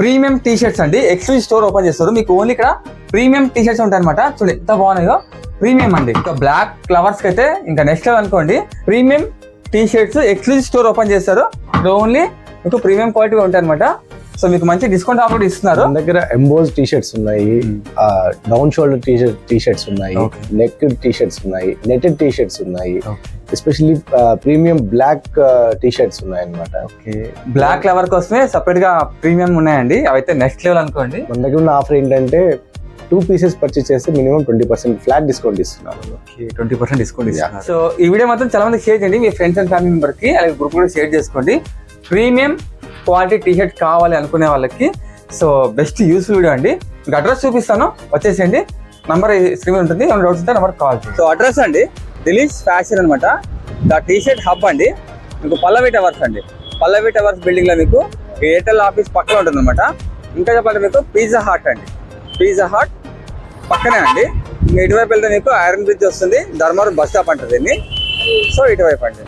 Premium T shirts అండి. Exclusive store open చేస్తారు. మీకు ఓన్లీ ఇక్కడ ప్రీమియం టీ షర్ట్స్ ఉంటాయి అనమాట. చూడండి ఎంత బాగున్నాయో, ప్రీమియం అండి. ఇంకా బ్లాక్ ఫ్లవర్స్ కి అయితే ఇంకా నెక్స్ట్ లెవెల్ అనుకోండి. Premium T shirts exclusive store open చేస్తారు. ఓన్లీ మీకు ప్రీమియం క్వాలిటీ ఉంటాయి అనమాట. సో మీకు మంచి డిస్కౌంట్ ఆఫర్ ఇస్తున్నారు. మన దగ్గర ఎంబోజ్ టీ షర్ట్స్ ఉన్నాయి, డౌన్ షోల్డర్ టీ షర్ట్స్ ఉన్నాయి, నెక్ టీ షర్ట్స్ ఉన్నాయి, నెటెడ్ టీ షర్ట్స్ ఉన్నాయి, especially premium black T shirts ఉన్నాయి అనమాట. బ్లాక్ ఫ్లవర్ కోసమే సపరేట్ గా ప్రీమియం ఉన్నాయండి. అవైతే నెక్స్ట్ లెవెల్ అనుకోండి. మన దగ్గర ఉన్న ఆఫర్ ఏంటంటే 2 pieces పర్చేస్ చేస్తే మినిమం 20% ఫ్లాట్ డిస్కౌంట్ ఇస్తున్నారు. 20% డిస్కౌంట్ ఇస్తున్నారు. సో ఈ వీడియో మాత్రం చాలా మంది షేర్ చేయండి. మీ ఫ్రెండ్స్ అండ్ ఫ్యామిలీ మెంబర్ కి, అలాగే గ్రూప్ కూడా షేర్ చేసుకోండి. ప్రీమియం క్వాలిటీ టీ షర్ట్ కావాలి అనుకునే వాళ్ళకి సో బెస్ట్ యూస్ఫుల్ వీడియో అండి. మీకు అడ్రస్ చూపిస్తాను, వచ్చేసేయండి. నంబర్ స్క్రీన్ మీద ఉంటుంది. ఏమైనా డౌట్స్ ఉంటే నంబర్ కాల్ చేయండి. సో అడ్రస్ అండి దిలీష్ ఫ్యాషన్ అనమాట. ద టీ షర్ట్ హబ్ అండి. మీకు పల్లవి టవర్స్ అండి. పల్లవి టవర్స్ బిల్డింగ్ లో మీకు ఎయిర్టెల్ ఆఫీస్ పక్కన ఉంటుంది అనమాట. ఇంకా చెప్పాలంటే మీకు పిజ్జా హాట్ అండి. పిజ్జా హాట్ పక్కనే అండి. ఇంకా ఇటువైపు వెళ్తే మీకు ఐరన్ బ్రిడ్జ్ వస్తుంది. ధర్మవరం బస్ స్టాప్ అంటుంది. సో ఇటువైపు అండి.